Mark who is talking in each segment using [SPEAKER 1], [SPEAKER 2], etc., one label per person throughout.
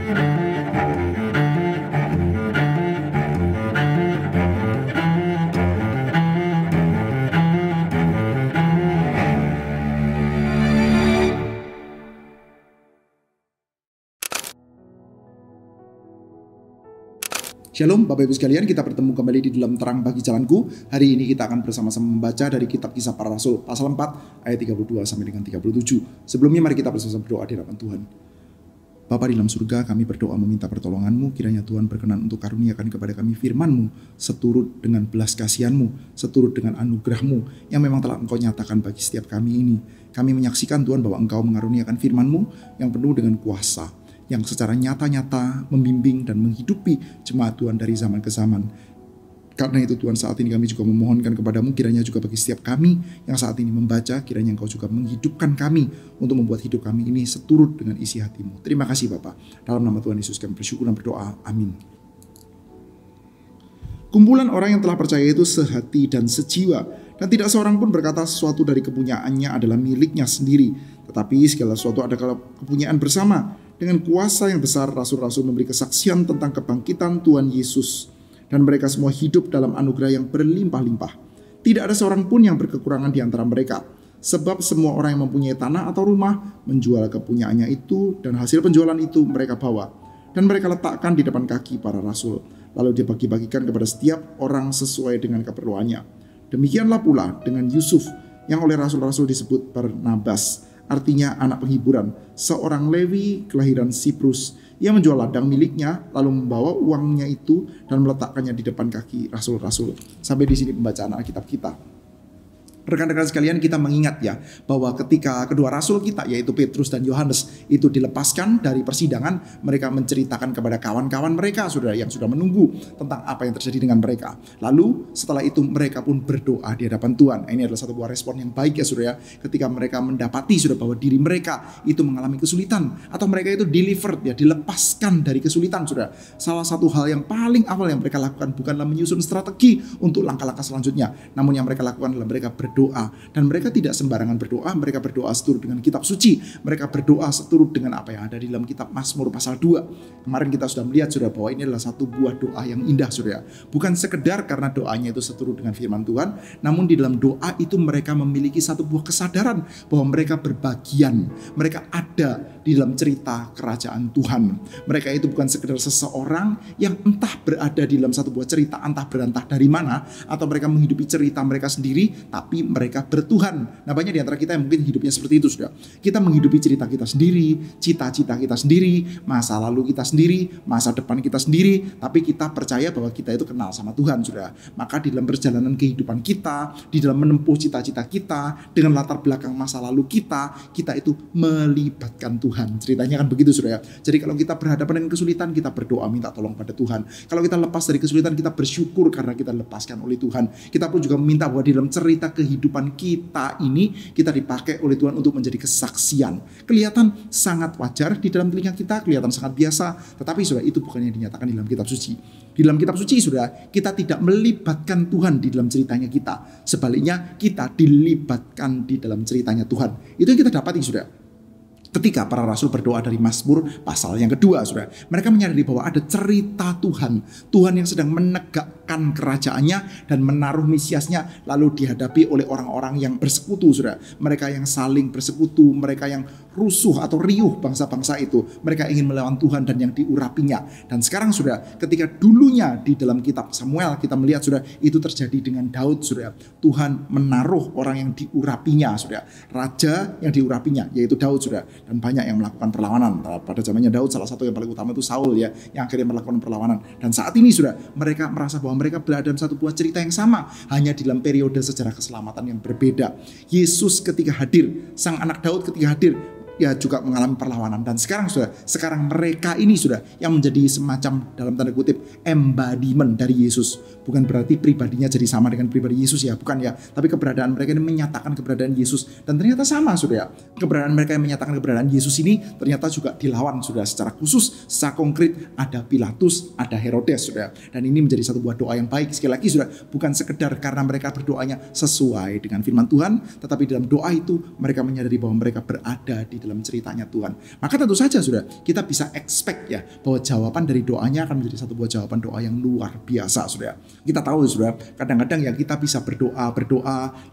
[SPEAKER 1] Shalom Bapak Ibu sekalian, kita bertemu kembali di dalam Terang Bagi Jalanku. Hari ini kita akan bersama-sama membaca dari kitab Kisah Para Rasul pasal 4 ayat 32 sampai dengan 37. Sebelumnya mari kita bersama-sama berdoa di hadapan Tuhan. Bapa di dalam surga, kami berdoa meminta pertolongan-Mu, kiranya Tuhan berkenan untuk karuniakan kepada kami firman-Mu, seturut dengan belas kasihan-Mu, seturut dengan anugerah-Mu, yang memang telah Engkau nyatakan bagi setiap kami ini. Kami menyaksikan Tuhan bahwa Engkau mengaruniakan firman-Mu yang penuh dengan kuasa, yang secara nyata-nyata membimbing dan menghidupi jemaat Tuhan dari zaman ke zaman. Karena itu Tuhan, saat ini kami juga memohonkan kepadamu, kiranya juga bagi setiap kami yang saat ini membaca, kiranya Engkau juga menghidupkan kami untuk membuat hidup kami ini seturut dengan isi hati-Mu. Terima kasih Bapa. Dalam nama Tuhan Yesus kami bersyukur dan berdoa. Amin. Kumpulan orang yang telah percaya itu sehati dan sejiwa, dan tidak seorang pun berkata sesuatu dari kepunyaannya adalah miliknya sendiri, tetapi segala sesuatu adalah kepunyaan bersama. Dengan kuasa yang besar, rasul-rasul memberi kesaksian tentang kebangkitan Tuhan Yesus, dan mereka semua hidup dalam anugerah yang berlimpah-limpah. Tidak ada seorang pun yang berkekurangan di antara mereka, sebab semua orang yang mempunyai tanah atau rumah menjual kepunyaannya itu, dan hasil penjualan itu mereka bawa, dan mereka letakkan di depan kaki para rasul, lalu dibagi-bagikan kepada setiap orang sesuai dengan keperluannya. Demikianlah pula dengan Yusuf, yang oleh rasul-rasul disebut Barnabas, artinya anak penghiburan, seorang Lewi kelahiran Siprus. Ia menjual ladang miliknya, lalu membawa uangnya itu dan meletakkannya di depan kaki rasul-rasul. Sampai di sini pembacaan Alkitab kita. Rekan-rekan sekalian, kita mengingat ya bahwa ketika kedua rasul kita, yaitu Petrus dan Yohanes, itu dilepaskan dari persidangan, mereka menceritakan kepada kawan-kawan mereka saudara yang sudah menunggu tentang apa yang terjadi dengan mereka. Lalu setelah itu mereka pun berdoa di hadapan Tuhan. Ini adalah satu buah respon yang baik ya saudara, ketika mereka mendapati sudah bahwa diri mereka itu mengalami kesulitan, atau mereka itu delivered ya, dilepaskan dari kesulitan saudara. Salah satu hal yang paling awal yang mereka lakukan bukanlah menyusun strategi untuk langkah-langkah selanjutnya, namun yang mereka lakukan adalah mereka berdoa. Dan mereka tidak sembarangan berdoa, mereka berdoa seturut dengan kitab suci, mereka berdoa seturut dengan apa yang ada di dalam kitab Mazmur pasal 2. Kemarin kita sudah melihat saudara bahwa ini adalah satu buah doa yang indah saudara. Bukan sekedar karena doanya itu seturut dengan firman Tuhan, namun di dalam doa itu mereka memiliki satu buah kesadaran bahwa mereka berbagian, mereka ada di dalam cerita kerajaan Tuhan. Mereka itu bukan sekedar seseorang yang entah berada di dalam satu buah cerita, entah berantah dari mana, atau mereka menghidupi cerita mereka sendiri, tapi mereka bertuhan. Nah, banyak di antara kita yang mungkin hidupnya seperti itu sudah. Kita menghidupi cerita kita sendiri, cita-cita kita sendiri, masa lalu kita sendiri, masa depan kita sendiri, tapi kita percaya bahwa kita itu kenal sama Tuhan sudah. Maka di dalam perjalanan kehidupan kita, di dalam menempuh cita-cita kita, dengan latar belakang masa lalu kita itu melibatkan Tuhan. Ceritanya kan begitu sudah ya. Jadi kalau kita berhadapan dengan kesulitan, kita berdoa minta tolong pada Tuhan. Kalau kita lepas dari kesulitan, kita bersyukur karena kita lepaskan oleh Tuhan. Kita pun juga meminta bahwa di dalam cerita kehidupan kita ini, kita dipakai oleh Tuhan untuk menjadi kesaksian. Kelihatan sangat wajar di dalam telinga kita, kelihatan sangat biasa, tetapi sudah itu bukan yang dinyatakan di dalam kitab suci. Di dalam kitab suci sudah, kita tidak melibatkan Tuhan di dalam ceritanya kita. Sebaliknya, kita dilibatkan di dalam ceritanya Tuhan. Itu yang kita dapati sudah. Ketika para rasul berdoa dari Mazmur pasal yang kedua, saudara, mereka menyadari bahwa ada cerita Tuhan yang sedang menegakkan kerajaannya dan menaruh Mesiasnya, lalu dihadapi oleh orang-orang yang bersekutu, saudara. Mereka yang saling bersekutu, mereka yang rusuh atau riuh bangsa-bangsa itu. Mereka ingin melawan Tuhan dan yang diurapinya. Dan sekarang, saudara, ketika dulunya di dalam kitab Samuel kita melihat, saudara, itu terjadi dengan Daud, saudara. Tuhan menaruh orang yang diurapinya, saudara. Raja yang diurapinya, yaitu Daud, saudara. Dan banyak yang melakukan perlawanan. Pada zamannya Daud, salah satu yang paling utama itu Saul ya, yang akhirnya melakukan perlawanan. Dan saat ini sudah mereka merasa bahwa mereka berada dalam satu buah cerita yang sama, hanya di dalam periode sejarah keselamatan yang berbeda. Yesus ketika hadir, sang anak Daud ketika hadir, ya juga mengalami perlawanan. Dan sekarang mereka ini sudah yang menjadi semacam dalam tanda kutip embodiment dari Yesus. Bukan berarti pribadinya jadi sama dengan pribadi Yesus ya, bukan ya. Tapi keberadaan mereka ini menyatakan keberadaan Yesus, dan ternyata sama sudah ya. Keberadaan mereka yang menyatakan keberadaan Yesus ini ternyata juga dilawan sudah secara khusus, secara konkret. Ada Pilatus, ada Herodes sudah. Dan ini menjadi satu buah doa yang baik. Sekali lagi sudah, bukan sekedar karena mereka berdoanya sesuai dengan firman Tuhan, tetapi dalam doa itu mereka menyadari bahwa mereka berada di dalam ceritanya Tuhan. Maka tentu saja saudara, kita bisa expect ya bahwa jawaban dari doanya akan menjadi satu buah jawaban doa yang luar biasa saudara. Kita tahu saudara, kadang-kadang ya kita bisa berdoa,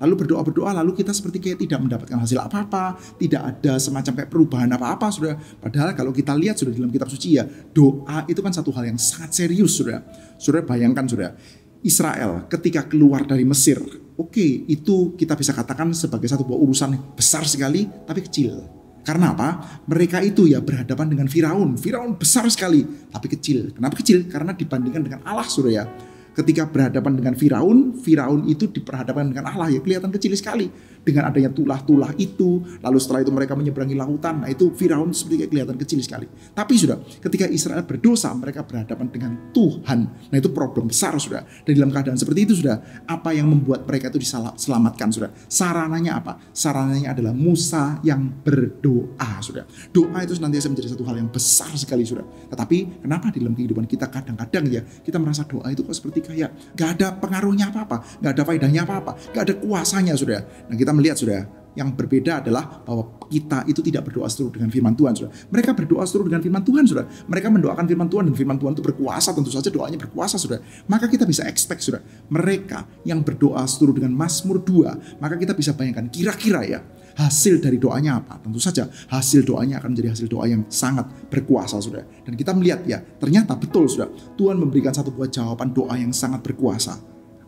[SPEAKER 1] lalu kita seperti kayak tidak mendapatkan hasil apa-apa, tidak ada semacam kayak perubahan apa-apa saudara. Padahal kalau kita lihat sudah dalam kitab suci ya, doa itu kan satu hal yang sangat serius saudara. Saudara bayangkan saudara, Israel ketika keluar dari Mesir, oke, itu kita bisa katakan sebagai satu buah urusan besar sekali, tapi kecil. Karena apa? Mereka itu ya berhadapan dengan Firaun. Firaun besar sekali, tapi kecil. Kenapa kecil? Karena dibandingkan dengan Allah, saudara ya. Ketika berhadapan dengan Firaun, Firaun itu diperhadapkan dengan Allah ya kelihatan kecil sekali. Dengan adanya tulah-tulah itu, lalu setelah itu mereka menyeberangi lautan. Nah itu Firaun seperti kelihatan kecil sekali. Tapi sudah, ketika Israel berdosa, mereka berhadapan dengan Tuhan. Nah itu problem besar sudah. Dan dalam keadaan seperti itu sudah, apa yang membuat mereka itu diselamatkan sudah? Sarananya apa? Sarananya adalah Musa yang berdoa sudah. Doa itu senantiasa menjadi satu hal yang besar sekali sudah. Tetapi kenapa di dalam kehidupan kita kadang-kadang ya kita merasa doa itu kok seperti kayak gak ada pengaruhnya apa-apa, gak ada faedahnya apa-apa, gak ada kuasanya sudah. Nah kita melihat sudah, yang berbeda adalah bahwa kita itu tidak berdoa seturut dengan firman Tuhan sudah. Mereka berdoa seturut dengan firman Tuhan sudah. Mereka mendoakan firman Tuhan dan firman Tuhan itu berkuasa, tentu saja doanya berkuasa sudah. Maka kita bisa expect sudah, mereka yang berdoa seturut dengan Mazmur 2, maka kita bisa bayangkan kira-kira ya hasil dari doanya apa? Tentu saja hasil doanya akan menjadi hasil doa yang sangat berkuasa sudah. Dan kita melihat ya, ternyata betul sudah, Tuhan memberikan satu buah jawaban doa yang sangat berkuasa.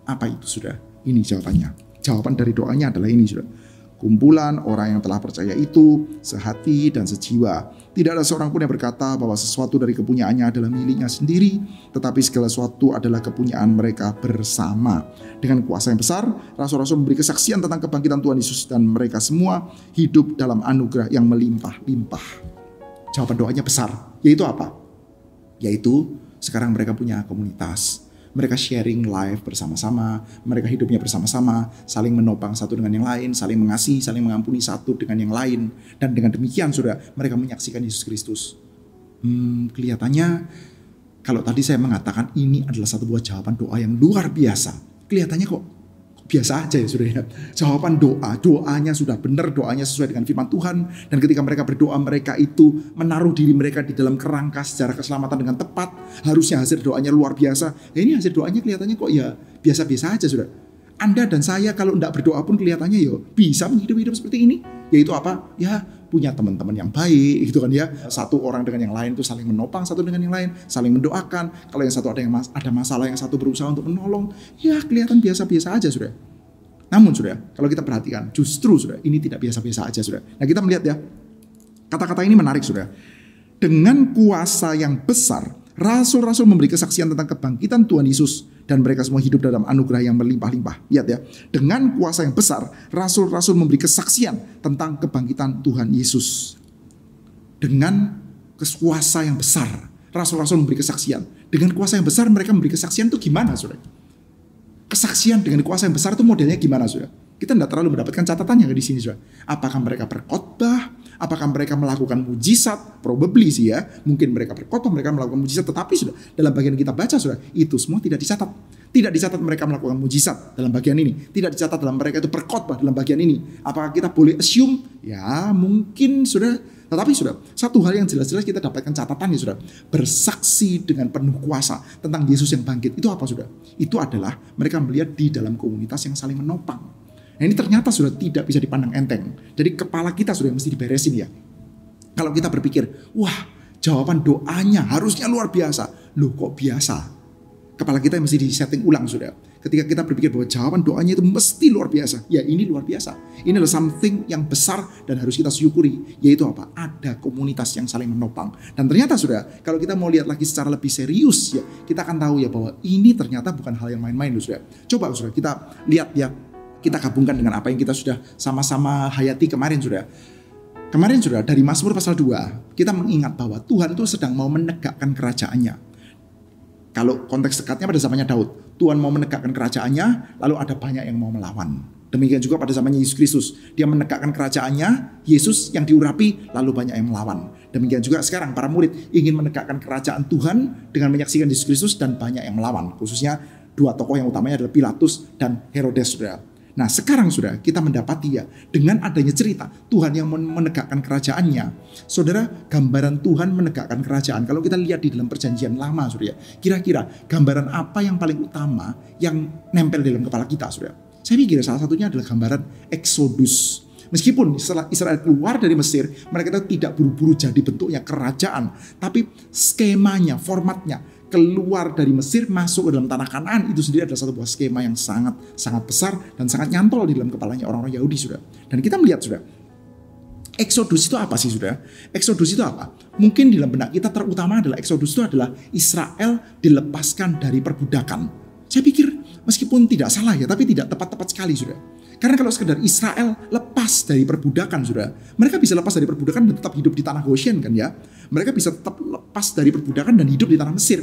[SPEAKER 1] Apa itu sudah? Ini jawabannya. Jawaban dari doanya adalah ini sudah. Kumpulan orang yang telah percaya itu sehati dan sejiwa. Tidak ada seorang pun yang berkata bahwa sesuatu dari kepunyaannya adalah miliknya sendiri, tetapi segala sesuatu adalah kepunyaan mereka bersama. Dengan kuasa yang besar, rasul-rasul memberi kesaksian tentang kebangkitan Tuhan Yesus, dan mereka semua hidup dalam anugerah yang melimpah-limpah. Jawaban doanya besar, yaitu apa? Yaitu sekarang mereka punya komunitas. Mereka sharing life bersama-sama, mereka hidupnya bersama-sama, saling menopang satu dengan yang lain, saling mengasihi, saling mengampuni satu dengan yang lain. Dan dengan demikian sudah mereka menyaksikan Yesus Kristus. Kelihatannya kalau tadi saya mengatakan ini adalah satu buah jawaban doa yang luar biasa, kelihatannya kok biasa aja ya sudah ya. Jawaban doanya sudah benar, doanya sesuai dengan firman Tuhan. Dan ketika mereka berdoa, mereka itu menaruh diri mereka di dalam kerangka secara keselamatan dengan tepat. Harusnya hasil doanya luar biasa. Ya ini hasil doanya kelihatannya kok ya biasa-biasa aja sudah. Anda dan saya kalau tidak berdoa pun kelihatannya ya bisa hidup seperti ini. Yaitu apa? Ya punya teman-teman yang baik gitu kan ya. Satu orang dengan yang lain itu saling menopang satu dengan yang lain, saling mendoakan. Kalau yang satu ada masalah, yang satu berusaha untuk menolong. Ya kelihatan biasa-biasa aja sudah. Namun sudah, kalau kita perhatikan justru sudah ini tidak biasa-biasa aja sudah. Nah kita melihat ya, kata-kata ini menarik sudah. Dengan kuasa yang besar, rasul-rasul memberi kesaksian tentang kebangkitan Tuhan Yesus, dan mereka semua hidup dalam anugerah yang berlimpah-limpah. Lihat ya, dengan kuasa yang besar, rasul-rasul memberi kesaksian tentang kebangkitan Tuhan Yesus. Dengan kuasa yang besar, rasul-rasul memberi kesaksian. Dengan kuasa yang besar mereka memberi kesaksian itu gimana saudara? Kesaksian dengan kuasa yang besar itu modelnya gimana saudara? Kita tidak terlalu mendapatkan catatannya di sini saudara. Apakah mereka berkhotbah? Apakah mereka melakukan mujizat? Probably sih ya. Mungkin mereka berkhotbah, mereka melakukan mujizat. Tetapi sudah dalam bagian kita baca sudah, itu semua tidak dicatat. Tidak dicatat mereka melakukan mujizat dalam bagian ini. Tidak dicatat dalam mereka itu berkhotbah dalam bagian ini. Apakah kita boleh assume? Ya mungkin sudah. Tetapi sudah, satu hal yang jelas-jelas kita dapatkan catatannya sudah. Bersaksi dengan penuh kuasa tentang Yesus yang bangkit. Itu apa sudah? Itu adalah mereka melihat di dalam komunitas yang saling menopang. Nah ini ternyata sudah tidak bisa dipandang enteng. Jadi kepala kita sudah mesti diberesin ya. Kalau kita berpikir, wah jawaban doanya harusnya luar biasa. Loh kok biasa? Kepala kita mesti disetting ulang sudah. Ketika kita berpikir bahwa jawaban doanya itu mesti luar biasa. Ya ini luar biasa. Ini adalah something yang besar dan harus kita syukuri. Yaitu apa? Ada komunitas yang saling menopang. Dan ternyata sudah, kalau kita mau lihat lagi secara lebih serius ya, kita akan tahu ya bahwa ini ternyata bukan hal yang main-main loh sudah. Coba sudah kita lihat ya. Kita gabungkan dengan apa yang kita sudah sama-sama hayati kemarin sudah. Kemarin sudah dari Mazmur pasal 2, kita mengingat bahwa Tuhan itu sedang mau menegakkan kerajaannya. Kalau konteks dekatnya pada zamannya Daud, Tuhan mau menegakkan kerajaannya, lalu ada banyak yang mau melawan. Demikian juga pada zamannya Yesus Kristus, dia menegakkan kerajaannya, Yesus yang diurapi, lalu banyak yang melawan. Demikian juga sekarang para murid ingin menegakkan kerajaan Tuhan dengan menyaksikan Yesus Kristus dan banyak yang melawan. Khususnya dua tokoh yang utamanya adalah Pilatus dan Herodes saudara. Nah sekarang sudah kita mendapati ya, dengan adanya cerita Tuhan yang menegakkan kerajaannya. Saudara, gambaran Tuhan menegakkan kerajaan, kalau kita lihat di dalam perjanjian lama saudara, kira-kira gambaran apa yang paling utama yang nempel dalam kepala kita saudara? Saya pikir salah satunya adalah gambaran Exodus. Meskipun setelah Israel keluar dari Mesir, mereka itu tidak buru-buru jadi bentuknya kerajaan, tapi skemanya, formatnya, keluar dari Mesir masuk ke dalam tanah Kanaan itu sendiri adalah satu buah skema yang sangat besar dan sangat nyantol di dalam kepalanya orang-orang Yahudi sudah. Dan kita melihat sudah, Exodus itu apa sih sudah? Exodus itu apa? Mungkin di dalam benak kita terutama adalah Exodus itu adalah Israel dilepaskan dari perbudakan. Saya pikir meskipun tidak salah ya, tapi tidak tepat-tepat sekali sudah. Karena kalau sekedar Israel lepas dari perbudakan sudah, mereka bisa lepas dari perbudakan dan tetap hidup di tanah Goshen kan ya. Mereka bisa tetap lepas dari perbudakan dan hidup di tanah Mesir.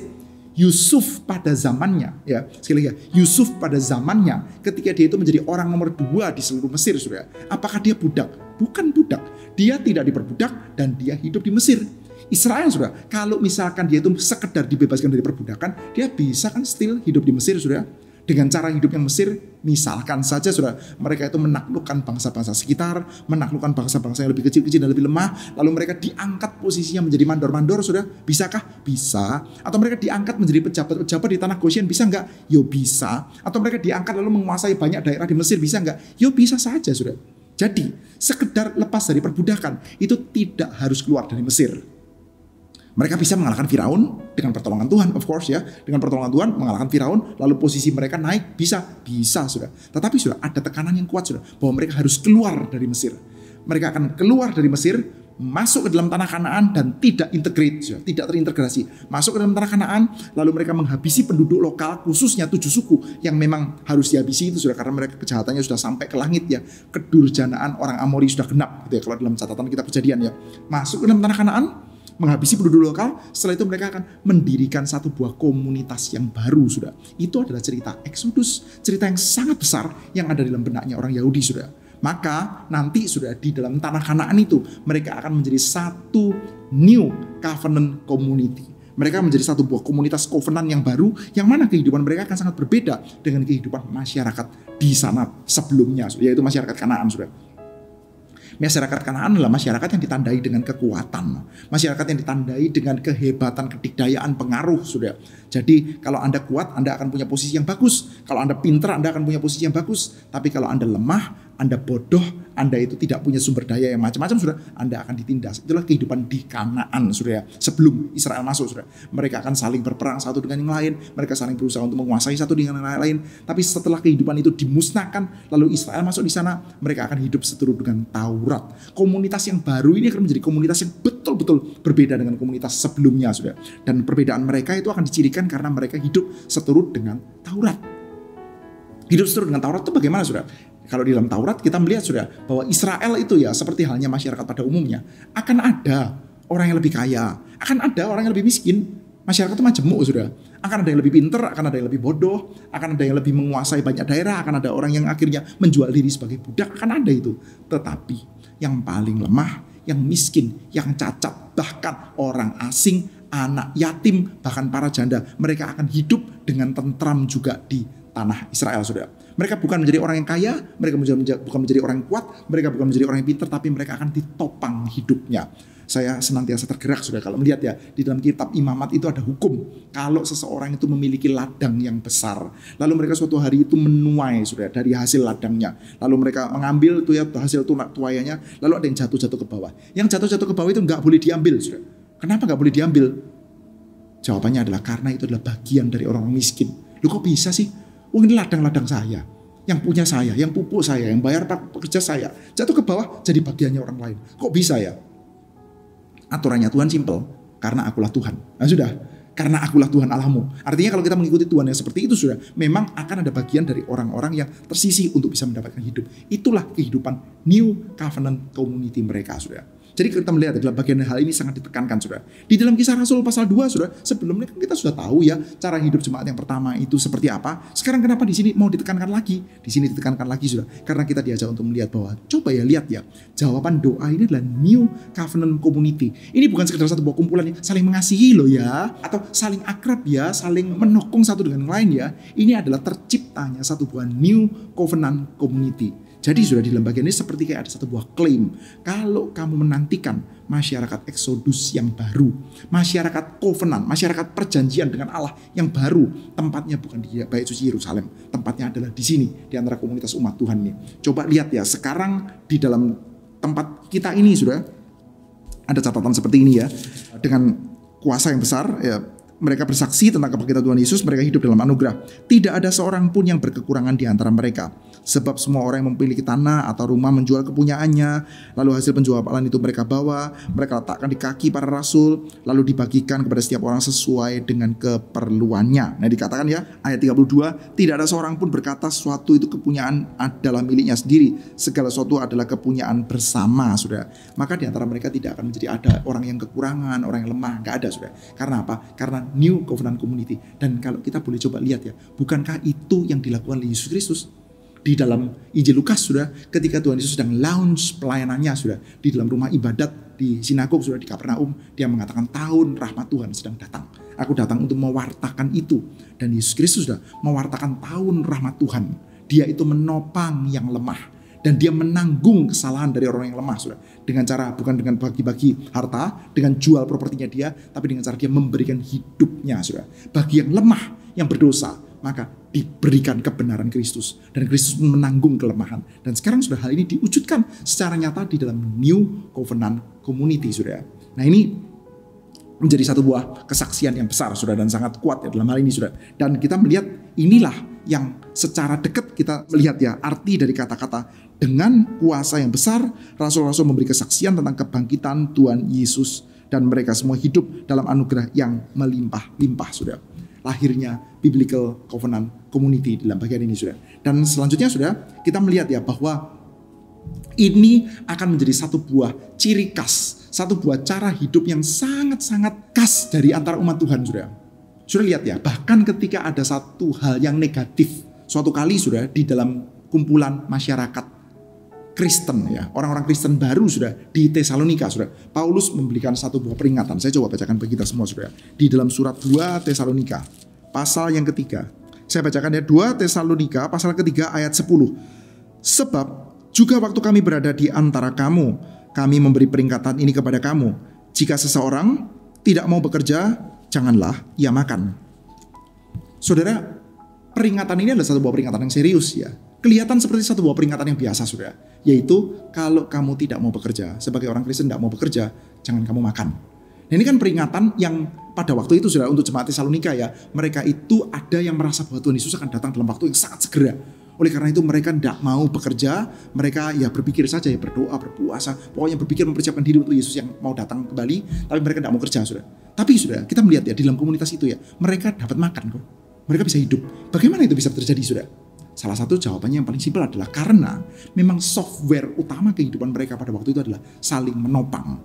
[SPEAKER 1] Yusuf pada zamannya ya, sekali lagi ya, Yusuf pada zamannya ketika dia itu menjadi orang nomor 2 di seluruh Mesir sudah. Apakah dia budak? Bukan budak. Dia tidak diperbudak dan dia hidup di Mesir. Israel sudah, kalau misalkan dia itu sekedar dibebaskan dari perbudakan, dia bisa kan still hidup di Mesir sudah. Dengan cara hidup yang Mesir, misalkan saja sudah, mereka itu menaklukkan bangsa-bangsa sekitar, menaklukkan bangsa-bangsa yang lebih kecil-kecil dan lebih lemah, lalu mereka diangkat posisinya menjadi mandor-mandor sudah, bisakah? Bisa. Atau mereka diangkat menjadi pejabat-pejabat di tanah Goshen, bisa nggak? Yo bisa. Atau mereka diangkat lalu menguasai banyak daerah di Mesir, bisa nggak? Yo bisa saja sudah. Jadi, sekedar lepas dari perbudakan, itu tidak harus keluar dari Mesir. Mereka bisa mengalahkan Firaun dengan pertolongan Tuhan, of course ya. Dengan pertolongan Tuhan mengalahkan Firaun, lalu posisi mereka naik, bisa sudah. Tetapi sudah ada tekanan yang kuat sudah, bahwa mereka harus keluar dari Mesir. Mereka akan keluar dari Mesir, masuk ke dalam tanah Kanaan dan tidak integrate, sudah, tidak terintegrasi. Masuk ke dalam tanah Kanaan, lalu mereka menghabisi penduduk lokal, khususnya 7 suku yang memang harus dihabisi itu sudah, karena mereka kejahatannya sudah sampai ke langit ya. Kedurjanaan orang Amori sudah genap gitu ya, kalau dalam catatan kita Kejadian ya. Masuk ke dalam tanah Kanaan, menghabisi penduduk lokal, setelah itu mereka akan mendirikan satu buah komunitas yang baru sudah. Itu adalah cerita Exodus, cerita yang sangat besar yang ada dalam benaknya orang Yahudi sudah. Maka nanti sudah di dalam tanah Kanaan itu mereka akan menjadi satu new covenant community. Mereka menjadi satu buah komunitas covenant yang baru, yang mana kehidupan mereka akan sangat berbeda dengan kehidupan masyarakat di sana sebelumnya, yaitu masyarakat Kanaan sudah. Masyarakat Kanaan adalah masyarakat yang ditandai dengan kekuatan, masyarakat yang ditandai dengan kehebatan, kedikdayaan, pengaruh sudah. Jadi kalau Anda kuat, Anda akan punya posisi yang bagus. Kalau Anda pintar, Anda akan punya posisi yang bagus. Tapi kalau Anda lemah, Anda bodoh, Anda itu tidak punya sumber daya yang macam-macam sudah, Anda akan ditindas. Itulah kehidupan di Kanaan sudah. Sebelum Israel masuk sudah, mereka akan saling berperang satu dengan yang lain, mereka saling berusaha untuk menguasai satu dengan yang lain. Tapi setelah kehidupan itu dimusnahkan, lalu Israel masuk di sana, mereka akan hidup seturut dengan Taurat. Komunitas yang baru ini akan menjadi komunitas yang betul-betul berbeda dengan komunitas sebelumnya sudah. Dan perbedaan mereka itu akan dicirikan karena mereka hidup seturut dengan Taurat. Hidup seturut dengan Taurat itu bagaimana sudah? Kalau di dalam Taurat kita melihat sudah bahwa Israel itu ya seperti halnya masyarakat pada umumnya, akan ada orang yang lebih kaya, akan ada orang yang lebih miskin. Masyarakat itu majemuk sudah. Akan ada yang lebih pinter, akan ada yang lebih bodoh, akan ada yang lebih menguasai banyak daerah, akan ada orang yang akhirnya menjual diri sebagai budak, akan ada itu. Tetapi yang paling lemah, yang miskin, yang cacat, bahkan orang asing, anak yatim, bahkan para janda, mereka akan hidup dengan tentram juga di tanah Israel sudah. Mereka bukan menjadi orang yang kaya, mereka bukan menjadi orang yang kuat, mereka bukan menjadi orang yang pintar, tapi mereka akan ditopang hidupnya. Saya senantiasa tergerak sudah kalau melihat ya, di dalam kitab Imamat itu ada hukum. Kalau seseorang itu memiliki ladang yang besar, lalu mereka suatu hari itu menuai sudah dari hasil ladangnya. Lalu mereka mengambil itu ya hasil tuaiannya, lalu ada yang jatuh-jatuh ke bawah. Yang jatuh-jatuh ke bawah itu nggak boleh diambil sudah. Kenapa nggak boleh diambil? Jawabannya adalah karena itu adalah bagian dari orang miskin. Lu kok bisa sih? Ini ladang-ladang saya, yang punya saya, yang pupuk saya, yang bayar pekerja saya, jatuh ke bawah jadi bagiannya orang lain. Kok bisa ya? Aturannya Tuhan simple, karena akulah Tuhan. Nah sudah, karena akulah Tuhan Allahmu. Artinya kalau kita mengikuti Tuhan yang seperti itu sudah, memang akan ada bagian dari orang-orang yang tersisih untuk bisa mendapatkan hidup. Itulah kehidupan New Covenant Community mereka sudah. Jadi kita melihat dalam bagian hal ini sangat ditekankan, saudara. Di dalam Kisah Rasul pasal 2, saudara, sebelumnya kan kita sudah tahu ya cara hidup jemaat yang pertama itu seperti apa. Sekarang kenapa di sini mau ditekankan lagi? Di sini ditekankan lagi, saudara, karena kita diajak untuk melihat bahwa coba ya lihat ya, jawaban doa ini adalah New Covenant Community. Ini bukan sekedar satu buah kumpulan yang saling mengasihi loh ya, atau saling akrab ya, saling menokong satu dengan yang lain ya. Ini adalah terciptanya satu buah New Covenant Community. Jadi sudah di dalam bagian ini seperti kayak ada satu buah klaim. Kalau kamu menantikan masyarakat Exodus yang baru, masyarakat covenant, masyarakat perjanjian dengan Allah yang baru, tempatnya bukan di Bait Suci Yerusalem, tempatnya adalah di sini, di antara komunitas umat Tuhan ini. Coba lihat ya, sekarang di dalam tempat kita ini sudah ada catatan seperti ini ya, dengan kuasa yang besar ya. Mereka bersaksi tentang kebangkitan Tuhan Yesus, mereka hidup dalam anugerah. Tidak ada seorang pun yang berkekurangan di antara mereka. Sebab semua orang yang memiliki tanah atau rumah menjual kepunyaannya, lalu hasil penjualan itu mereka bawa, mereka letakkan di kaki para rasul, lalu dibagikan kepada setiap orang sesuai dengan keperluannya. Nah, dikatakan ya, ayat 32, tidak ada seorang pun berkata sesuatu itu kepunyaan adalah miliknya sendiri. Segala sesuatu adalah kepunyaan bersama, saudara. Maka di antara mereka tidak akan menjadi ada orang yang kekurangan, orang yang lemah, nggak ada, saudara. Karena apa? Karena New Covenant Community. Dan kalau kita boleh coba lihat ya, bukankah itu yang dilakukan oleh Yesus Kristus di dalam Injil Lukas, sudah ketika Tuhan Yesus sedang launch pelayanannya, sudah di dalam rumah ibadat di sinagog, sudah di Kapernaum, dia mengatakan tahun rahmat Tuhan sedang datang. Aku datang untuk mewartakan itu. Dan Yesus Kristus sudah mewartakan tahun rahmat Tuhan. Dia itu menopang yang lemah. Dan dia menanggung kesalahan dari orang yang lemah, saudara. Dengan cara, bukan dengan bagi-bagi harta, dengan jual propertinya dia, tapi dengan cara dia memberikan hidupnya, saudara. Bagi yang lemah, yang berdosa, maka diberikan kebenaran Kristus. Dan Kristus menanggung kelemahan. Dan sekarang sudah hal ini diwujudkan secara nyata di dalam New Covenant Community, saudara. Nah, ini menjadi satu buah kesaksian yang besar, saudara, dan sangat kuat ya dalam hal ini, saudara. Dan kita melihat inilah yang secara dekat kita melihat ya arti dari kata-kata dengan kuasa yang besar, rasul-rasul memberi kesaksian tentang kebangkitan Tuhan Yesus, dan mereka semua hidup dalam anugerah yang melimpah-limpah, saudara. Lahirnya Biblical Covenant Community dalam bagian ini, saudara. Dan selanjutnya, saudara, kita melihat ya bahwa ini akan menjadi satu buah ciri khas, satu buah cara hidup yang sangat-sangat khas dari antara umat Tuhan, saudara. Sudah lihat ya, bahkan ketika ada satu hal yang negatif, suatu kali sudah di dalam kumpulan masyarakat Kristen ya, orang-orang Kristen baru sudah di Tesalonika, sudah Paulus memberikan satu buah peringatan. Saya coba bacakan bagi kita semua, sudah di dalam surat 2 Tesalonika pasal yang ketiga. Saya bacakan ya, 2 Tesalonika pasal ketiga ayat 10. Sebab juga waktu kami berada di antara kamu, kami memberi peringatan ini kepada kamu. Jika seseorang tidak mau bekerja, janganlah ia makan. Saudara, peringatan ini adalah satu buah peringatan yang serius ya. Kelihatan seperti satu buah peringatan yang biasa, saudara. Yaitu kalau kamu tidak mau bekerja, sebagai orang Kristen tidak mau bekerja, jangan kamu makan. Nah, ini kan peringatan yang pada waktu itu, saudara, untuk jemaat Tesalonika ya, mereka itu ada yang merasa bahwa Tuhan Yesus akan datang dalam waktu yang sangat segera. Oleh karena itu mereka tidak mau bekerja, mereka ya berpikir saja ya, berdoa, berpuasa, pokoknya berpikir mempersiapkan diri untuk Yesus yang mau datang kembali, tapi mereka tidak mau kerja, saudara. Tapi saudara, kita melihat ya di dalam komunitas itu ya, mereka dapat makan kok. Mereka bisa hidup. Bagaimana itu bisa terjadi, saudara? Salah satu jawabannya yang paling simpel adalah karena memang software utama kehidupan mereka pada waktu itu adalah saling menopang.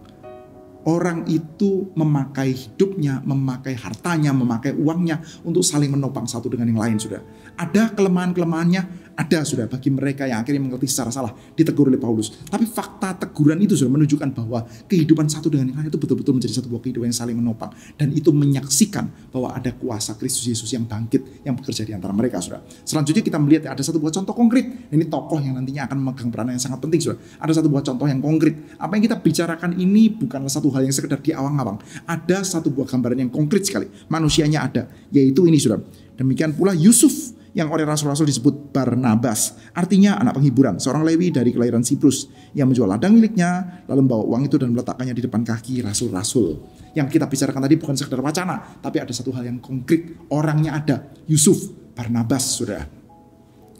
[SPEAKER 1] Orang itu memakai hidupnya, memakai hartanya, memakai uangnya untuk saling menopang satu dengan yang lain, saudara. Ada kelemahan-kelemahannya, ada, saudara, bagi mereka yang akhirnya mengerti secara salah, ditegur oleh Paulus. Tapi fakta teguran itu sudah menunjukkan bahwa kehidupan satu dengan yang lain itu betul-betul menjadi satu buah kehidupan yang saling menopang. Dan itu menyaksikan bahwa ada kuasa Kristus Yesus yang bangkit, yang bekerja di antara mereka, saudara. Selanjutnya kita melihat ada satu buah contoh konkret. Ini tokoh yang nantinya akan memegang peranan yang sangat penting, saudara. Ada satu buah contoh yang konkret. Apa yang kita bicarakan ini bukanlah satu hal yang sekedar di awang-awang. Ada satu buah gambaran yang konkret sekali. Manusianya ada, yaitu ini, saudara. Demikian pula Yusuf yang oleh rasul-rasul disebut Barnabas, artinya anak penghiburan, seorang Lewi dari kelahiran Siprus yang menjual ladang miliknya lalu membawa uang itu dan meletakkannya di depan kaki rasul-rasul. Yang kita bicarakan tadi bukan sekedar wacana, tapi ada satu hal yang konkret, orangnya ada, Yusuf, Barnabas, saudara.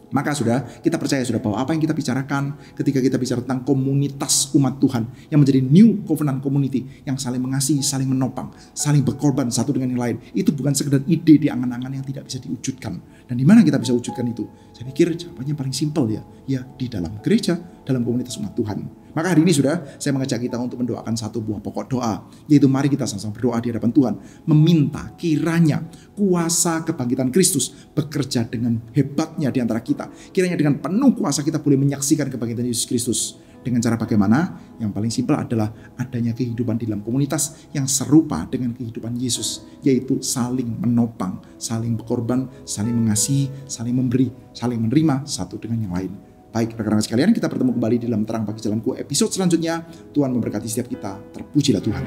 [SPEAKER 1] Maka sudah kita percaya sudah bahwa apa yang kita bicarakan ketika kita bicara tentang komunitas umat Tuhan yang menjadi New Covenant Community yang saling mengasihi, saling menopang, saling berkorban satu dengan yang lain, itu bukan sekedar ide di angan-angan yang tidak bisa diwujudkan. Dan di mana kita bisa wujudkan itu? Saya pikir jawabannya paling simpel ya di dalam gereja, dalam komunitas umat Tuhan. Maka hari ini saya mengajak kita untuk mendoakan satu buah pokok doa, yaitu mari kita sama-sama berdoa di hadapan Tuhan, meminta kiranya kuasa kebangkitan Kristus bekerja dengan hebatnya di antara kita. Kiranya dengan penuh kuasa kita boleh menyaksikan kebangkitan Yesus Kristus. Dengan cara bagaimana? Yang paling simpel adalah adanya kehidupan di dalam komunitas yang serupa dengan kehidupan Yesus, yaitu saling menopang, saling berkorban, saling mengasihi, saling memberi, saling menerima satu dengan yang lain. Baik rekan-rekan sekalian, kita bertemu kembali di dalam Terang Pagi Jalanku episode selanjutnya. Tuhan memberkati setiap kita. Terpujilah Tuhan.